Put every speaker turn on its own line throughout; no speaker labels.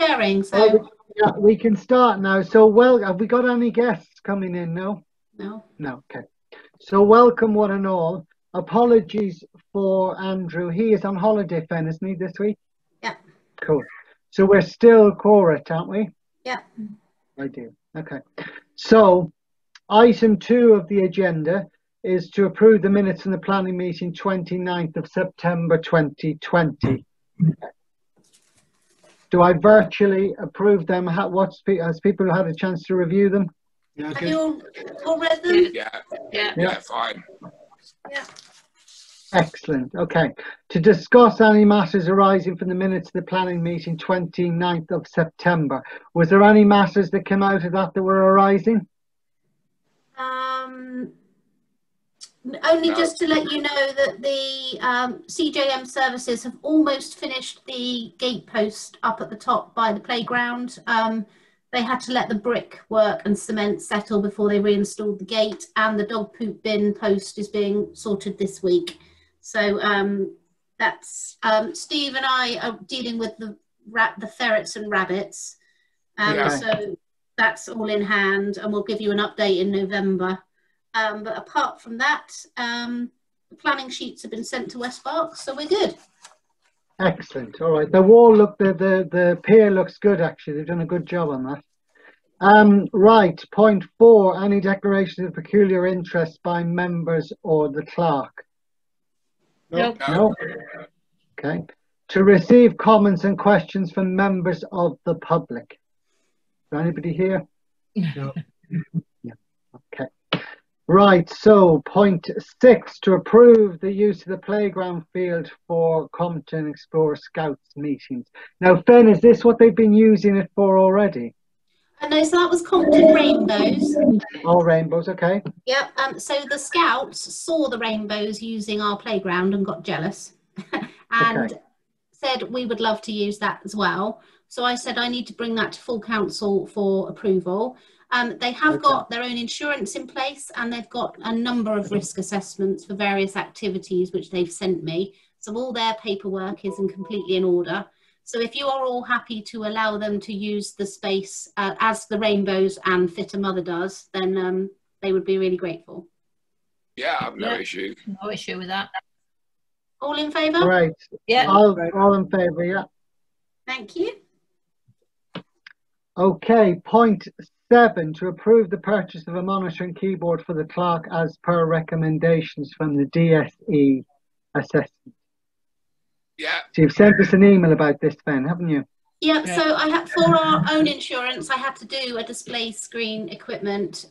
sharing. So
yeah, we can start now. So, well, have we got any guests coming in? No?
no.
No, okay. So welcome one and all. Apologies for Andrew. He is on holiday, Fen, isn't he, this week?
Yeah.
Cool. So we're still correct, aren't we?
Yeah.
I do. Okay. So item 2 of the agenda is to approve the minutes from the planning meeting 29th of September 2020. Do I virtually approve them? Has people had a chance to review them?
Yeah, have you all read them?
Yeah, fine.
Yeah.
Excellent. Okay. To discuss any matters arising from the minutes of the planning meeting 29th of September. Was there any matters that came out of that were arising?
Only just to let you know that the CJM services have almost finished the gate post up at the top by the playground. They had to let the brickwork and cement settle before they reinstalled the gate, and the dog poop bin post is being sorted this week. So that's Steve and I are dealing with the ferrets and rabbits. So that's all in hand, and we'll give you an update in November. But apart from that, the planning sheets have been sent to West Berks, so we're good.
Excellent. All right. The wall the pier looks good, actually. They've done a good job on that. Right. Point 4, any declarations of peculiar interest by members or the clerk?
Nope.
No. Okay. To receive comments and questions from members of the public. Is there anybody here?
No.
Yeah. Okay. Right, so point 6, to approve the use of the playground field for Compton Explorer Scouts meetings. Now, Fen, is this what they've been using it for already?
No, so that was Compton Rainbows.
All rainbows, okay.
Yep, so the Scouts saw the rainbows using our playground and got jealous and said we would love to use that as well. So I said I need to bring that to full council for approval. They have got their own insurance in place, and they've got a number of risk assessments for various activities which they've sent me. So all their paperwork is completely in order. So if you are all happy to allow them to use the space as the rainbows and Fit a Mother does, then they would be really grateful.
Yeah, I have no issue.
No issue with that.
All in favour?
Right.
Yeah.
All in favour, yeah.
Thank you.
Okay, point 7, to approve the purchase of a monitoring keyboard for the clerk as per recommendations from the DSE assessment.
Yeah.
So you've sent us an email about this, Ben, haven't you?
Yeah, so I had, for our own insurance, I had to do a display screen equipment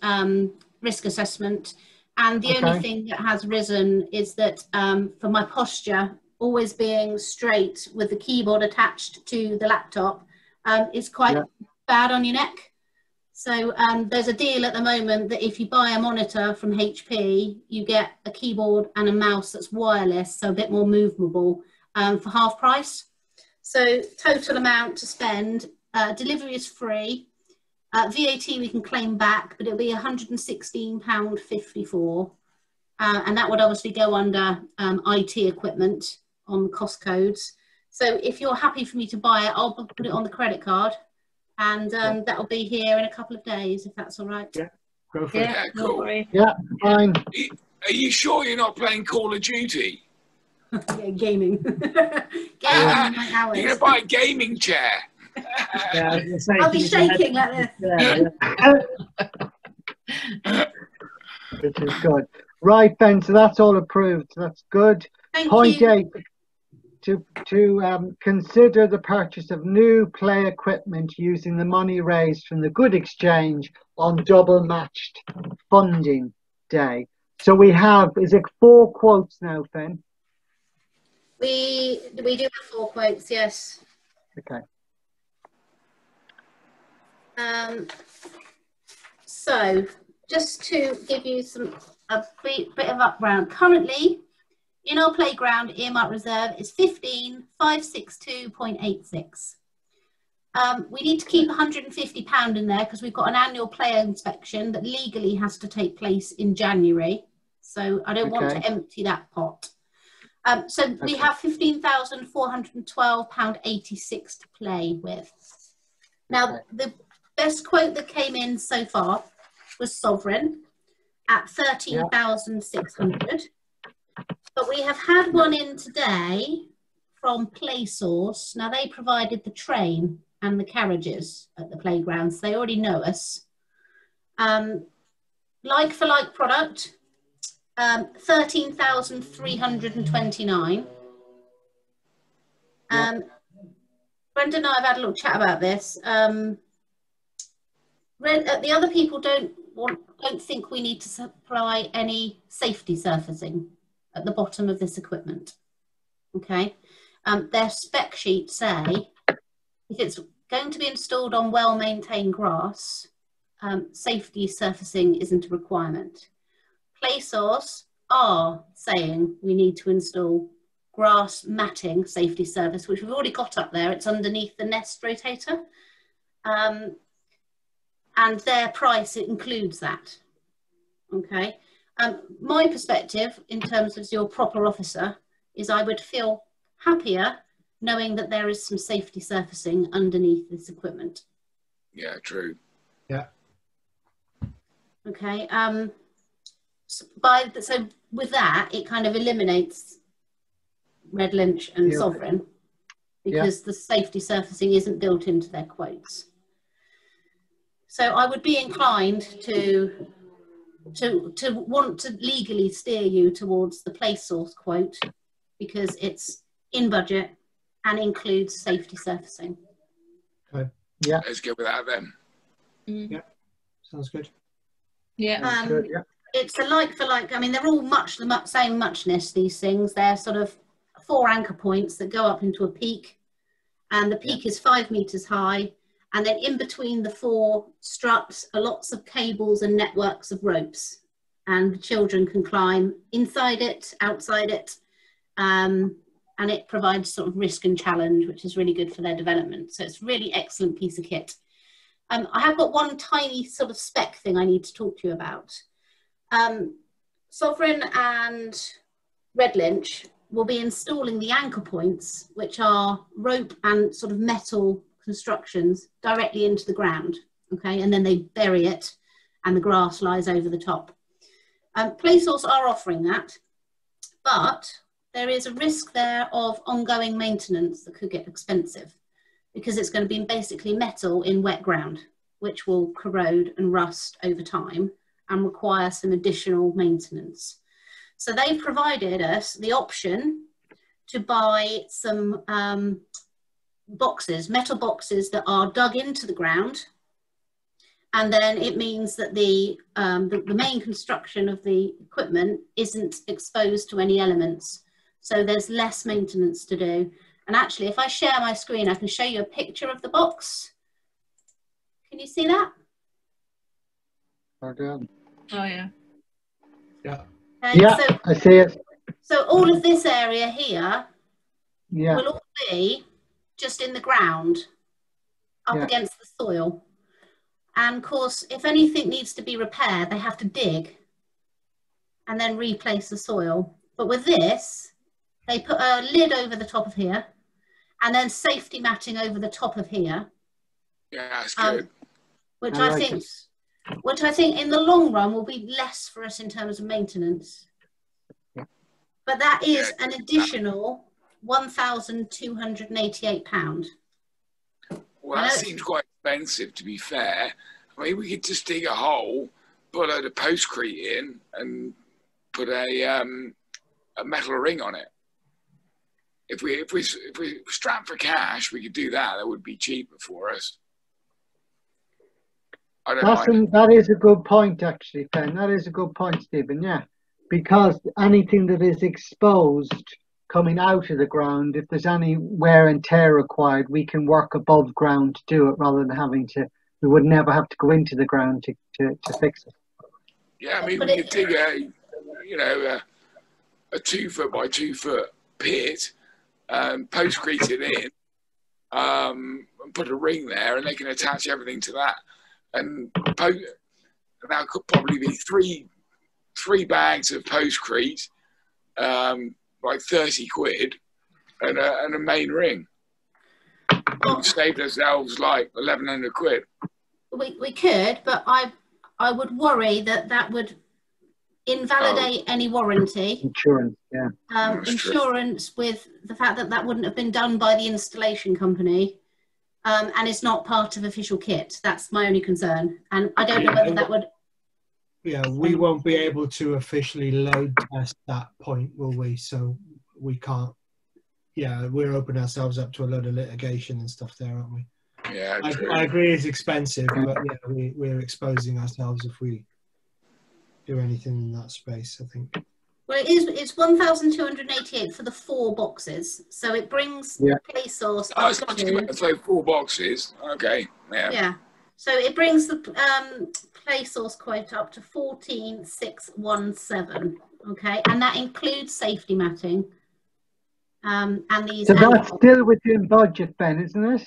risk assessment. And the only thing that has risen is that for my posture, always being straight with the keyboard attached to the laptop is quite bad on your neck. So there's a deal at the moment that if you buy a monitor from HP, you get a keyboard and a mouse that's wireless, so a bit more movable for half price. So total amount to spend, delivery is free. VAT we can claim back, but it'll be £116.54. And that would obviously go under IT equipment on cost codes. So if you're happy for me to buy it, I'll put it on the credit card. And that'll be here in a couple of days, if that's all right.
Yeah, go for it.
Yeah, cool.
Yeah, fine.
Are you sure you're not playing Call of Duty?
Yeah, gaming. Gaming my hours.
You're going to buy a gaming chair.
Yeah, I was gonna say,
I'll be shaking like this.
Which is good. Right, Ben, so that's all approved. So that's good. Point 8, to consider the purchase of new play equipment using the money raised from the Good Exchange on double matched funding day. So we have, is it 4 quotes now, Ben?
We do have 4 quotes, yes.
Okay.
So just to give you a bit of background, currently in our playground earmark reserve is 15,562.86. We need to keep £150 in there because we've got an annual player inspection that legally has to take place in January. So I don't want to empty that pot. So we have £15,412.86 to play with. Now, the best quote that came in so far was Sovereign at 13,600. But we have had one in today from PlaySource. Now, they provided the train and the carriages at the playgrounds. They already know us. Like for like product, 13,329. Brenda and I have had a little chat about this. The other people don't think we need to supply any safety surfacing at the bottom of this equipment. Okay, their spec sheets say if it's going to be installed on well-maintained grass, safety surfacing isn't a requirement. PlaySource are saying we need to install grass matting safety surface, which we've already got up there. It's underneath the Nest rotator. And their price, it includes that. Okay. My perspective, in terms of your proper officer, is I would feel happier knowing that there is some safety surfacing underneath this equipment.
Yeah, true.
Yeah.
Okay. So with that, it kind of eliminates Red Lynch and Sovereign, because the safety surfacing isn't built into their quotes. So I would be inclined to want to legally steer you towards the PlaySource quote, because it's in budget and includes safety surfacing.
Okay.
Yeah.
Let's go with that then.
Yeah. Sounds good.
Yeah.
It's a like for like. I mean, they're all much the same muchness, these things. They're sort of 4 anchor points that go up into a peak, and the peak is 5 meters high. And then in between the 4 struts are lots of cables and networks of ropes, and the children can climb inside it, outside it, and it provides sort of risk and challenge, which is really good for their development. So it's a really excellent piece of kit. I have got one tiny sort of spec thing I need to talk to you about. Sovereign and Red Lynch will be installing the anchor points, which are rope and sort of metal constructions directly into the ground. Okay, and then they bury it and the grass lies over the top. PlaySource are offering that, but there is a risk there of ongoing maintenance that could get expensive, because it's going to be basically metal in wet ground, which will corrode and rust over time and require some additional maintenance. So they provided us the option to buy some boxes, metal boxes that are dug into the ground, and then it means that the main construction of the equipment isn't exposed to any elements, so there's less maintenance to do. And actually, if I share my screen, I can show you a picture of the box. Can you see that?
Oh yeah.
Yeah.
Yeah, so, I see it.
So all of this area here will all be just in the ground, up against the soil. And of course, if anything needs to be repaired, they have to dig and then replace the soil. But with this, they put a lid over the top of here and then safety matting over the top of here.
Yeah, that's good.
Which I think in the long run will be less for us in terms of maintenance. But that is an additional £1,288.
Well, that seems quite expensive, to be fair. I mean, we could just dig a hole, put a load of postcrete in, and put a metal ring on it. If we strapped for cash, we could do that. That would be cheaper for us.
That is a good point, actually, Ken. That is a good point, Stephen. Yeah, because anything that is exposed coming out of the ground, if there's any wear and tear required, we can work above ground to do it, rather than having to. We would never have to go into the ground to fix it.
Yeah, I mean, we could dig a 2 foot by 2 foot pit, postcrete it in, and put a ring there, and they can attach everything to that. And that could probably be three bags of postcrete, like 30 quid, and a main ring. we've saved ourselves like 1,100 quid.
We could, but I would worry that would invalidate any warranty.
Insurance, yeah.
Insurance with the fact that wouldn't have been done by the installation company, and it's not part of official kit. That's my only concern, and I don't know whether that would.
Yeah, we won't be able to officially load test that point, will we? So we can't. Yeah, we're opening ourselves up to a load of litigation and stuff there, aren't we?
Yeah,
I agree it's expensive, but yeah, we're exposing ourselves if we do anything in that space, I think.
Well, it's 1,288 for the 4 boxes, so it brings play source.
Oh, it's not too bad. So 4 boxes. Okay. Yeah.
Yeah. So it brings the play source quote up to 14,617. Okay, and that includes safety matting. And these.
So that's still within budget, Ben, isn't it?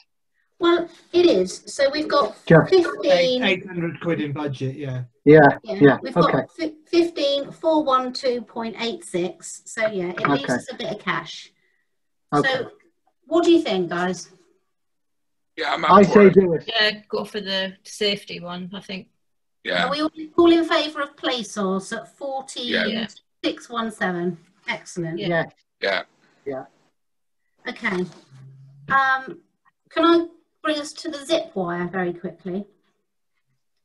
Well, it is. So we've got 15.
800 quid in budget, yeah.
Yeah.
We've got 15,412.86. So yeah, it leaves us a bit of cash.
Okay.
So what do you think, guys?
Yeah,
I say do it.
Yeah, go for the safety one, I think.
Yeah.
Are we all in favour of play source at 14,617? Excellent.
Yeah.
Yeah.
Yeah.
Okay. Can I bring us to the zip wire very quickly?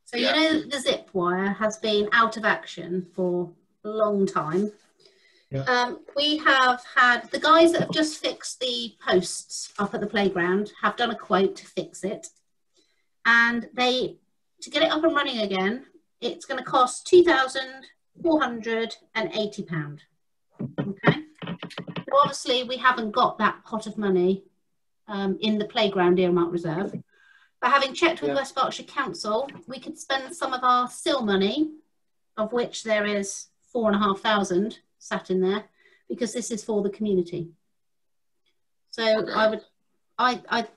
So you know the zip wire has been out of action for a long time. Yeah. We have had the guys that have just fixed the posts up at the playground have done a quote to fix it, and to get it up and running again, it's going to cost £2,480. Okay. Well, obviously, we haven't got that pot of money in the playground earmark reserve. But having checked with West Berkshire Council, we could spend some of our SIL money, of which there is 4,500 sat in there, because this is for the community. So I'd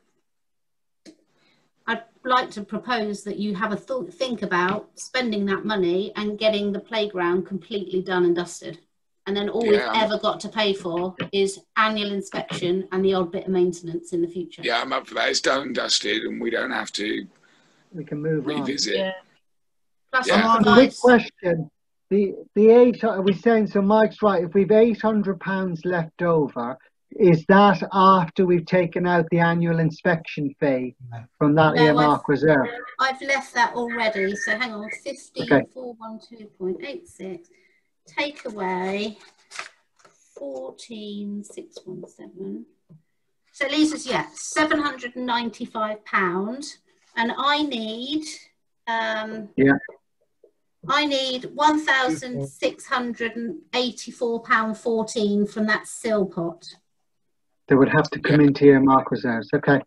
like to propose that you have a think about spending that money and getting the playground completely done and dusted. And then all we've ever got to pay for is annual inspection and the odd bit of maintenance in the future. Yeah,
I'm up for that. It's done and dusted, and we don't have to.
We can move
revisit.
Yeah.
Plus,
quick question: the 8. Are we saying? So Mike's right. If we've £800 left over, is that after we've taken out the annual inspection fee from that earmark reserve?
I've left that already. So hang on, 15,412.86. Take away 14,617. So it leaves us, £795, and I need I need £1,684.14 from that SIL pot.
They would have to come into earmark reserves. Okay.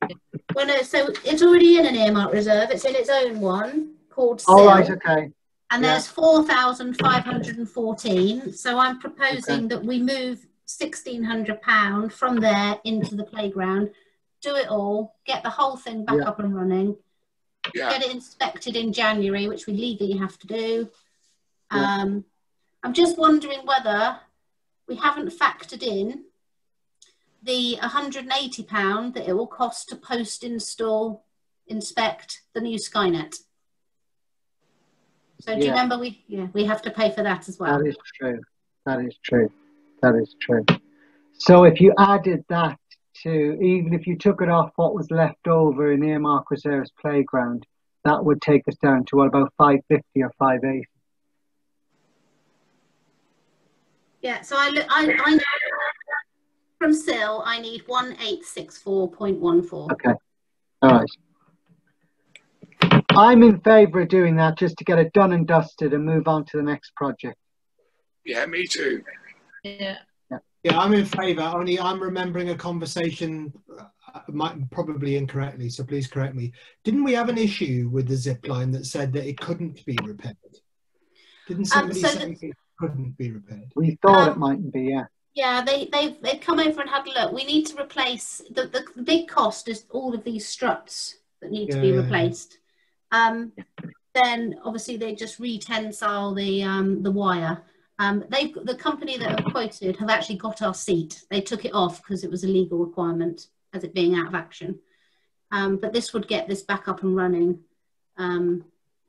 Well, no, so it's already in an earmark reserve. It's in its own one called SIL.
Oh, right, okay.
And there's 4,514. So I'm proposing that we move £1,600 from there into the playground, do it all, get the whole thing back up and running, get it inspected in January, which we legally have to do. I'm just wondering whether we haven't factored in the £180 that it will cost to inspect the new Skynet. So do you remember we have to pay for that as well?
That is true. That is true. That is true. So if you added that to, even if you took it off what was left over in earmark reserves playground, that would take us down to what, about 550 or 580.
Yeah. So I know from SIL I need 1864.14.
Okay. All right. I'm in favour of doing that just to get it done and dusted and move on to the next project.
Yeah, me too.
Yeah.
Yeah, I'm in favour. Only I'm remembering a conversation, probably incorrectly, so please correct me. Didn't we have an issue with the zip line that said that it couldn't be repaired? Didn't somebody say it couldn't be repaired?
We thought it mightn't be, yeah.
Yeah, they've come over and had a look. We need to replace the big cost is all of these struts that need to be replaced. Then obviously they just retensile the wire. The company that have quoted have actually got our seat. They took it off because it was a legal requirement as it being out of action. but this would get this back up and running.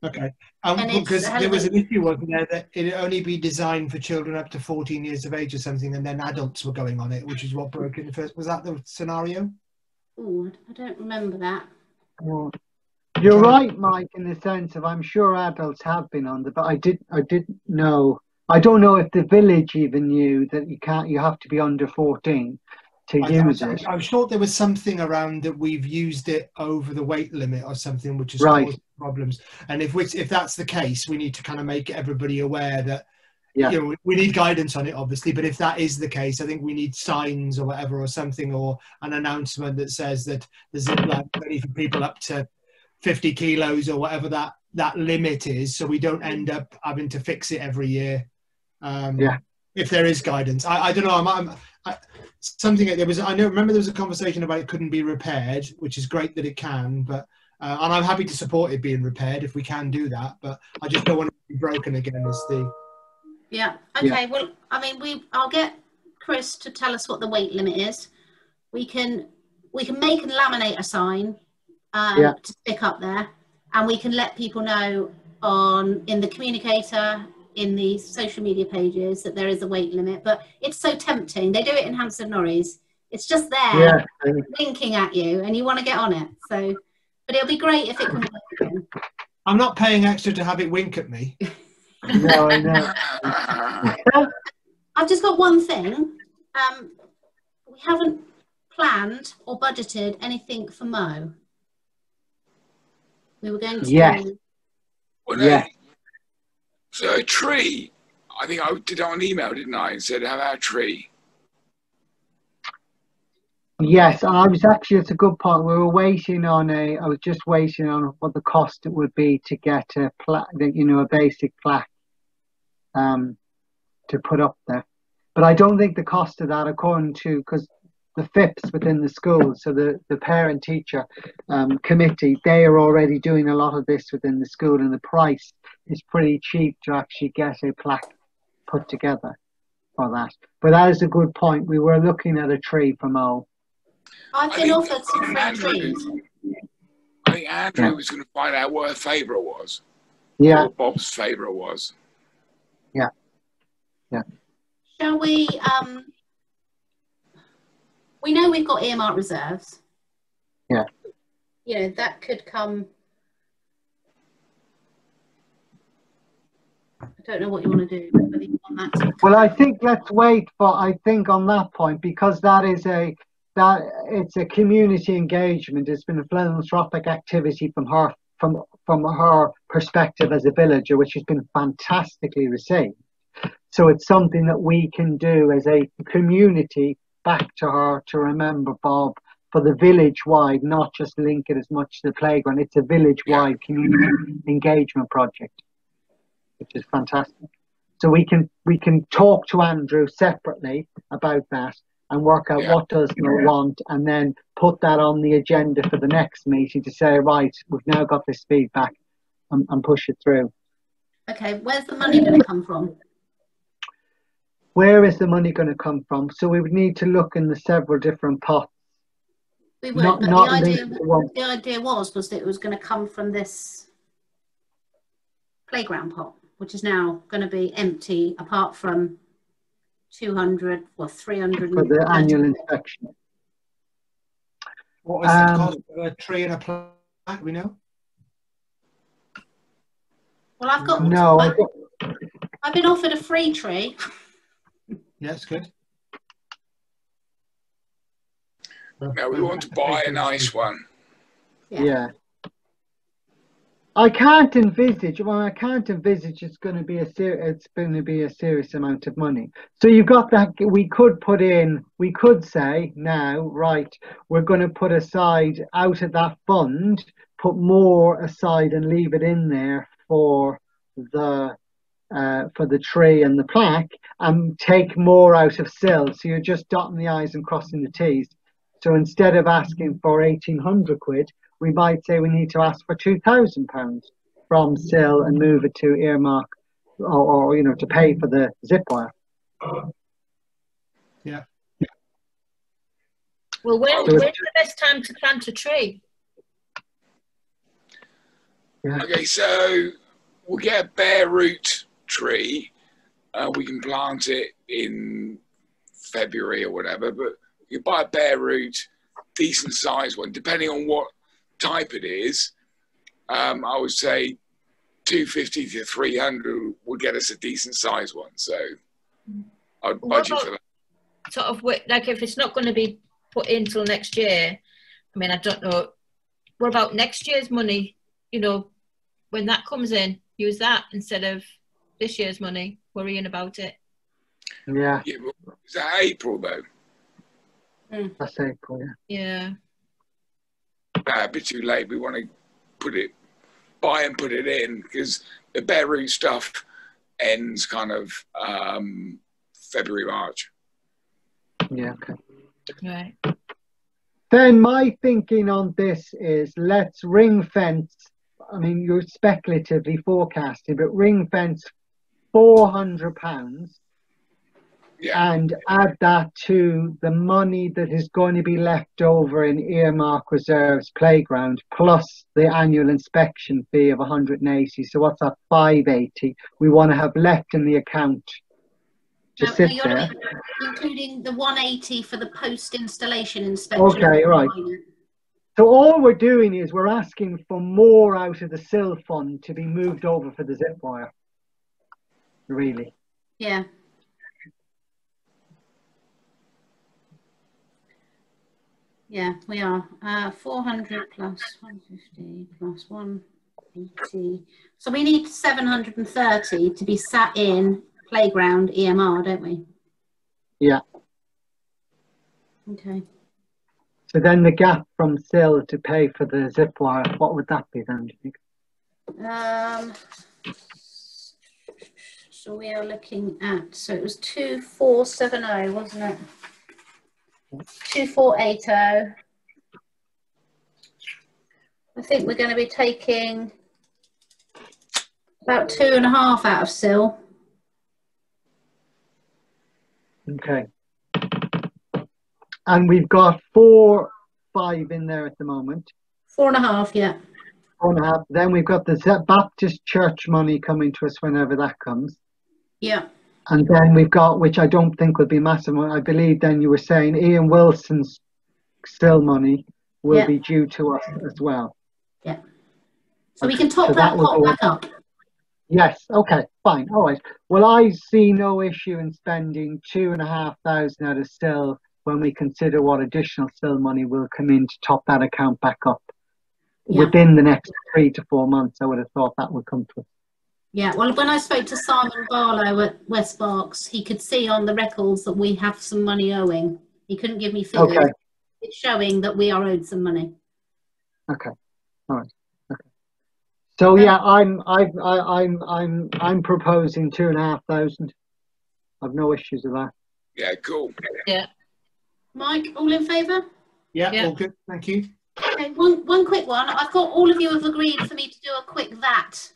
Okay, because there was an issue, wasn't there, that it'd only be designed for children up to 14 years of age or something, and then adults were going on it, which is what broke it first. Was that the scenario?
Oh, I don't remember that.
Well, you're right, Mike, in the sense of I'm sure adults have been on but I didn't know. I don't know if the village even knew that you have to be under 14 to use it.
I'm sure there was something around that we've used it over the weight limit or something, which has
right.
caused problems. And if that's the case, we need to kind of make everybody aware that,
yeah.
You know, we need guidance on it, obviously. But if that is the case, I think we need signs or whatever, or something, or an announcement that says that the zip line is only for people up to 50 kilos or whatever that limit is, so we don't end up having to fix it every year.
Yeah.
If there is guidance, I don't know. Something there was. Remember there was a conversation about it couldn't be repaired, which is great that it can, but and I'm happy to support it being repaired if we can do that. But I just don't want it to be broken again.
Yeah. Okay.
Yeah.
Well, I mean, I'll get Chris to tell us what the weight limit is. We can make and laminate a sign to stick up there, and we can let people know in the communicator, in the social media pages, that there is a weight limit. But it's so tempting. They do it in Hampstead Norreys. It's just there, winking at you, and you want to get on it. So, but it'll be great if it can work again.
I'm not paying extra to have it wink at me.
No, I know.
I've just got one thing. We haven't planned or budgeted anything for Mo. We were going to do...
Well, no. So a tree, I think I did it on email, didn't I? And said, have our tree.
Yes, and I was actually, it's a good point. I was just waiting on what the cost it would be to get a plaque, a basic plaque to put up there. But I don't think the cost of that, according to, because the FIPs within the school, so the parent-teacher committee, they are already doing a lot of this within the school, and the price is pretty cheap to actually get a plaque put together for that. But that is a good point. We were looking at a tree for Mo.
I've been offered some free trees.
I think Andrew was going to find out what her favourite was.
Yeah.
What Bob's favourite was.
Yeah. Yeah.
Shall we... we know we've got earmarked reserves.
Yeah.
You know, that could come... I don't know what you want to do. Whether you want that to...
Well, I think let's wait on that point, because it's a community engagement. It's been a philanthropic activity from her perspective as a villager, which has been fantastically received. So it's something that we can do as a community back to her to remember Bob for the village-wide, not just link it as much to the playground. It's a village-wide community engagement project, which is fantastic. So we can talk to Andrew separately about that and work out what does Mo want, and then put that on the agenda for the next meeting to say, right, we've now got this feedback, and push it through.
Okay, where's the money going to come from?
Where is the money going to come from? So we would need to look in the several different pots.
We would, but the idea was that it was going to come from this playground pot, which is now going to be empty, apart from 200 or 300
for the annual inspection.
What is the cost of a tree and a plaque? We know.
Well, I've got I've been offered a free tree.
Yeah, that's good.
Now we want to buy a nice one.
Yeah. I can't envisage it's going to be a serious amount of money. So you've got that. We could say now, right, we're going to put aside out of that fund, put more aside and leave it in there for the tree and the plaque, and take more out of SIL. So you're just dotting the I's and crossing the T's. So instead of asking for 1,800 quid, we might say we need to ask for £2,000 from SIL and move it to earmark, or to pay for the zip wire.
Yeah.
Well, when's the best time to plant a tree?
Yeah.
Okay, so we'll get a bare root tree. We can plant it in February or whatever, but you buy a bare root, decent sized one, depending on what type it is. I would say 250 to 300 would get us a decent sized one. So I'd budget for that.
Sort of, like, if it's not going to be put in till next year, I mean, I don't know. What about next year's money? You know, when that comes in, use that instead of this year's money, worrying about it.
Yeah.
Yeah, well, is that April though?
That's April,
Yeah.
A bit too late. We want to buy and put it in, because the bare root stuff ends kind of February, March.
Yeah, okay.
Right.
Then my thinking on this is, let's ring fence. I mean, you're speculatively forecasting, but ring fence £400 and add that to the money that is going to be left over in earmark reserves playground, plus the annual inspection fee of 180. So what's that? 580 we want to have left in the account to sit there,
including the 180 for the post-installation inspection.
Okay, right. So all we're doing is we're asking for more out of the SIL fund to be moved over for the zip wire. Really?
Yeah. Yeah, we are. 400 plus 150 plus 180. So we need 730 to be sat in playground EMR, don't we?
Yeah.
Okay.
So then the gap from SIL to pay for the zip wire, what would that be then, do you think?
So we are looking at, so it was 2470, wasn't it? 2480. I think we're going to be taking about 2.5 out of SIL.
Okay. And we've got 4.5 in there at the moment.
4.5, yeah.
4.5. Then we've got the Baptist Church money coming to us whenever that comes.
Yeah.
And then we've got, which I don't think would be massive, I believe then you were saying Ian Wilson's SIL money will be due to us as well.
Yeah. So we can top that pot back up.
Yes, okay, fine, all right. Well, I see no issue in spending 2,500 out of SIL when we consider what additional SIL money will come in to top that account back up. Within the next 3 to 4 months, I would have thought that would come to us.
Yeah, well, when I spoke to Simon Barlow at West Berks, he could see on the records that we have some money owing. He couldn't give me figures.
Okay.
It's showing that we are owed some money.
Okay, all right. Okay. So yeah, I'm proposing 2,500. I've no issues with that.
Yeah, cool.
Yeah.
Mike, all in favour?
Yeah, all good. Thank you.
Okay, one quick one. I thought all of you have agreed for me to do a quick VAT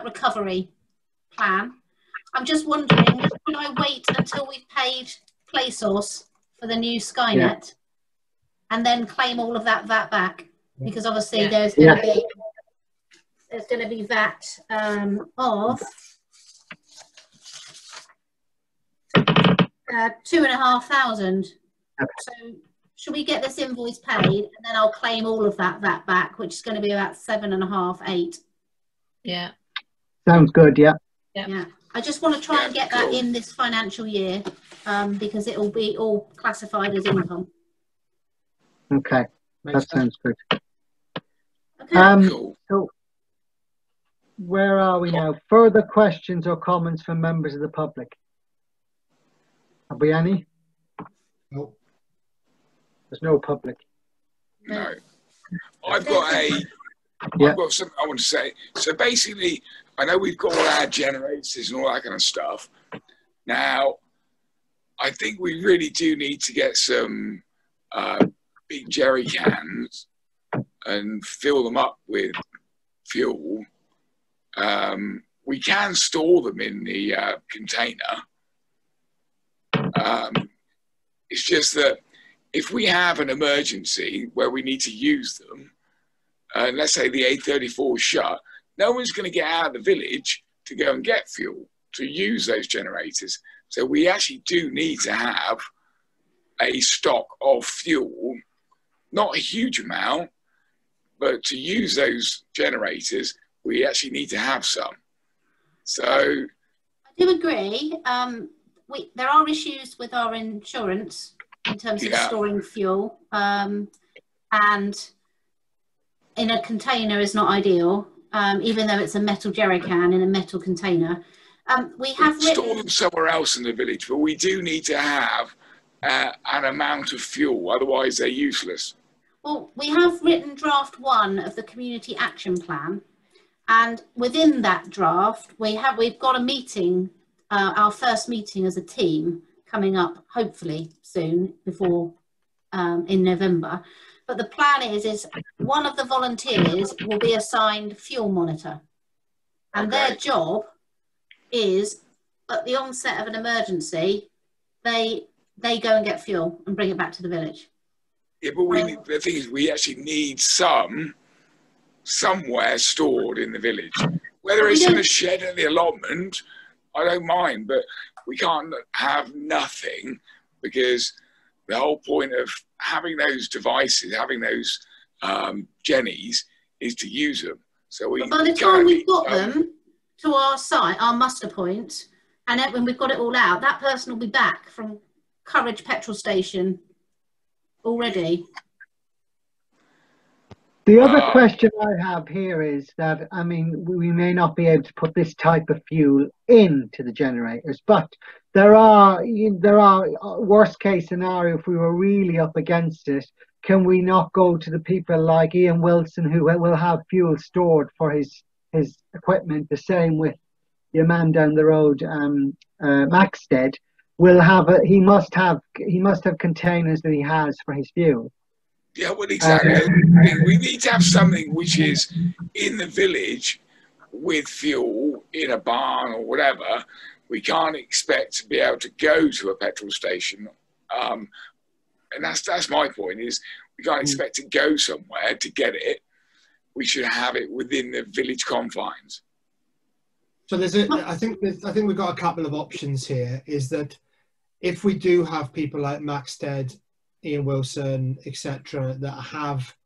recovery plan. I'm just wondering, should I wait until we've paid PlaySource for the new Skynet and then claim all of that VAT back? Because obviously there's going to be VAT of 2,500. So should we get this invoice paid and then I'll claim all of that VAT back, which is going to be about 7.5, 8.
Yeah.
Sounds good, yeah.
Yeah. I just want to try and get that in this financial year because it will be all classified as income.
Okay, that sounds good.
Okay.
So where are we now? Further questions or comments from members of the public? Have we any?
No.
There's no public.
No. I've got something I want to say. So basically, I know we've got all our generators and all that kind of stuff. Now, I think we really do need to get some big jerry cans and fill them up with fuel. We can store them in the container. It's just that if we have an emergency where we need to use them, let's say the A34 is shut, no one's going to get out of the village to go and get fuel to use those generators. So we actually do need to have a stock of fuel, not a huge amount, but to use those generators, we actually need to have some. So
I do agree. There are issues with our insurance in terms of storing fuel, and in a container is not ideal, even though it's a metal jerry can in a metal container. We have
store them somewhere else in the village, but we do need to have an amount of fuel, otherwise they're useless.
Well, we have written draft 1 of the community action plan, and within that draft we've got a meeting, our first meeting as a team coming up hopefully soon, before in November. But the plan is one of the volunteers will be assigned fuel monitor, and their job is at the onset of an emergency, they go and get fuel and bring it back to the village.
Yeah, but the thing is, we actually need somewhere stored in the village. Whether it's in a shed at the allotment, I don't mind, but we can't have nothing, because the whole point of having those devices, having those jennies, is to use them. So
but by the time we've got them to our site, our muster point, and then when we've got it all out, that person will be back from Courage petrol station already.
The other question I have here is that, I mean, we may not be able to put this type of fuel into the generators, but there are worst case scenario, if we were really up against it, can we not go to the people like Ian Wilson, who will have fuel stored for his equipment? The same with your man down the road, Maxted, will have he must have containers that he has for his fuel.
Yeah, well, exactly. We need to have something which is in the village with fuel in a barn or whatever. We can't expect to be able to go to a petrol station, and that's my point. Is we can't expect to go somewhere to get it. We should have it within the village confines.
So I think we've got a couple of options here. Is that if we do have people like Maxted, Ian Wilson, etc., that have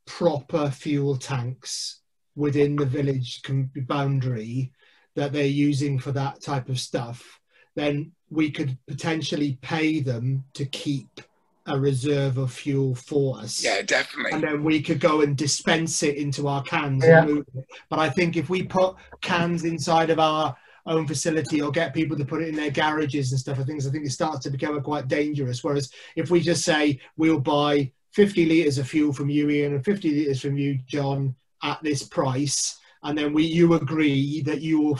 proper fuel tanks within the village boundary that they're using for that type of stuff, then we could potentially pay them to keep a reserve of fuel for us.
Yeah, definitely.
And then we could go and dispense it into our cans and move it. But I think if we put cans inside of our own facility or get people to put it in their garages and stuff, I think it starts to become quite dangerous. Whereas if we just say we'll buy 50 litres of fuel from you, Ian, and 50 litres from you, John, at this price, and then you agree that you will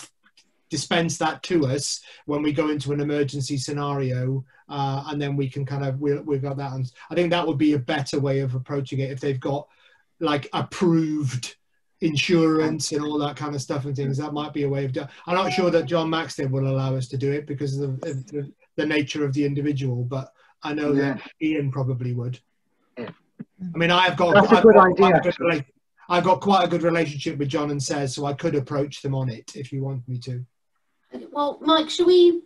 dispense that to us when we go into an emergency scenario, and then we can we've got that. And I think that would be a better way of approaching it if they've got like approved insurance and all that kind of stuff and things. That might be a way of doing. I'm not sure that John Maxton will allow us to do it because of the nature of the individual, but I know that Ian probably would. I mean, I've got quite a good relationship with John and Sez, so I could approach them on it if you want me to.
Well, Mike, should we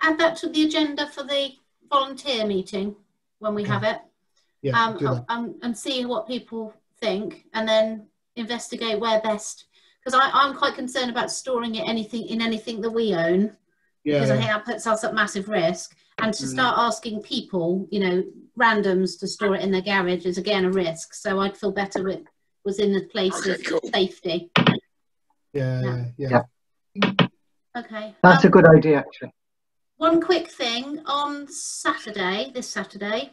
add that to the agenda for the volunteer meeting when we have it?
Yeah,
and see what people think, and then investigate where best. Because I'm quite concerned about storing it in anything that we own. Because I think that puts us at massive risk. And to start asking people, randoms to store it in their garage is again a risk. So I'd feel better with was in the place of safety.
Yeah.
Okay.
That's a good idea, actually.
One quick thing on Saturday, this Saturday,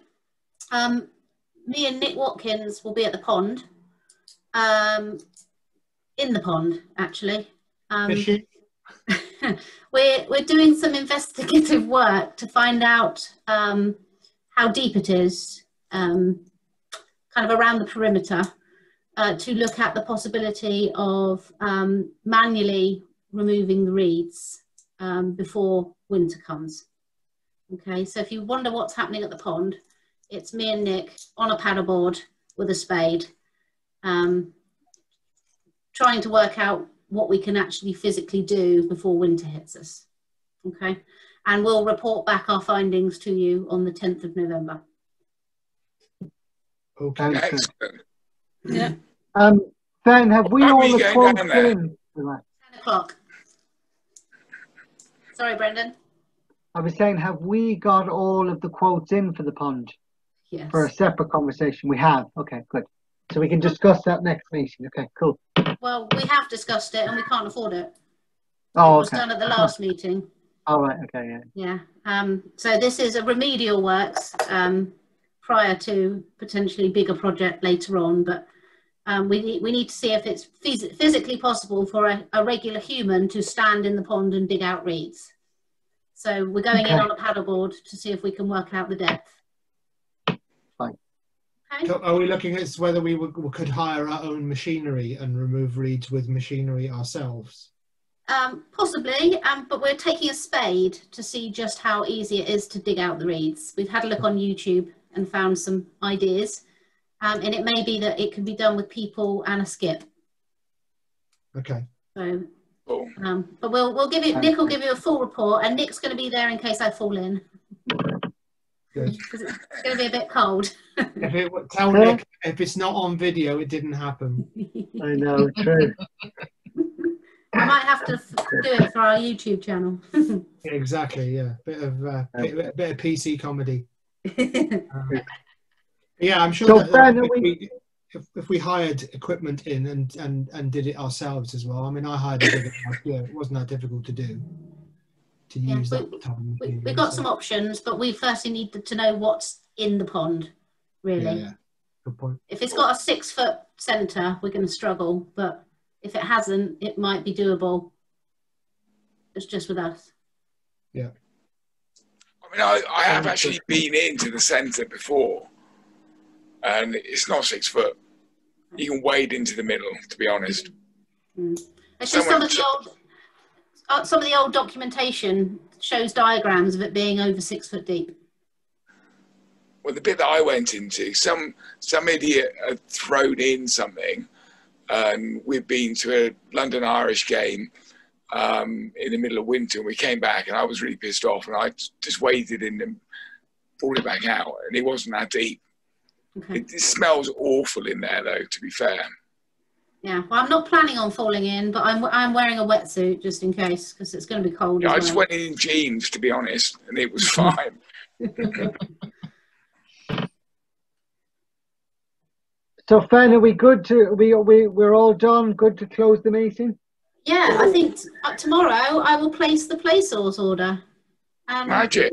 me and Nick Watkins will be at the pond. In the pond, actually. We're doing some investigative work to find out how deep it is, kind of around the perimeter, to look at the possibility of manually removing the reeds before winter comes. Okay, so if you wonder what's happening at the pond, it's me and Nick on a paddleboard with a spade, trying to work out what we can actually physically do before winter hits us. Okay, and we'll report back our findings to you on the 10th of November.
Okay.
Excellent.
Yeah.
Ben, have we all the quotes in?
10 o'clock. Sorry, Brendan.
I was saying, have we got all of the quotes in for the pond?
Yes.
For a separate conversation? We have. Okay, good. So we can discuss that next meeting. Okay, cool.
Well, we have discussed it and we can't afford it.
Oh,
it was done at the last meeting.
Oh, right. Okay, yeah.
Yeah. So this is a remedial works prior to potentially bigger project later on, but we need to see if it's physically possible for a regular human to stand in the pond and dig out reeds. So we're going in on a paddleboard to see if we can work out the depth.
Fine.
Okay.
So are we looking at whether we could hire our own machinery and remove reeds with machinery ourselves?
Possibly, but we're taking a spade to see just how easy it is to dig out the reeds. We've had a look on YouTube and found some ideas, and it may be that it can be done with people and a skip.
Okay.
So, but we'll give you. Nick will give you a full report, and Nick's going to be there in case I fall in.
Good.
Because it's going to be a bit cold.
Tell Nick if it's not on video, it didn't happen.
I know, true.
I might have to do it for our YouTube channel.
Exactly, yeah. Bit of PC comedy. Yeah, I'm sure that if we hired equipment in and did it ourselves as well. I mean, I hired a digger last year. It wasn't that difficult to do. To use that type of machinery.
We've got some options, but we firstly need to know what's in the pond, really.
Yeah. Good point.
If it's got a 6-foot centre, we're going to struggle, but if it hasn't, it might be doable. It's just with us.
Yeah.
I mean, I have actually been into the centre before, and it's not 6 foot. You can wade into the middle, to be honest.
It's just some of the old documentation shows diagrams of it being over 6 foot deep.
Well, the bit that I went into, some idiot had thrown in something, and we'd been to a London Irish game in the middle of winter, and we came back, and I was really pissed off, and I just waded in and pulled it back out, and it wasn't that deep. Okay. It smells awful in there, though, to be fair.
Yeah, well, I'm not planning on falling in, but I'm wearing a wetsuit just in case, because it's going to be cold.
Yeah, I just went in jeans, to be honest, and it was fine.
So, Fen, are we good to we're all done? Good to close the meeting?
Yeah, I think tomorrow I will place the play source order.
Magic.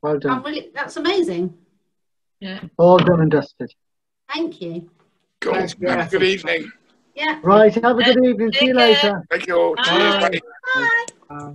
Well done.
That's amazing.
Yeah.
All done and dusted.
Thank you.
Cool. Have a good evening.
Yeah.
Right. Have a good evening. See you later.
Thank you all. Cheers.
Bye.
Bye.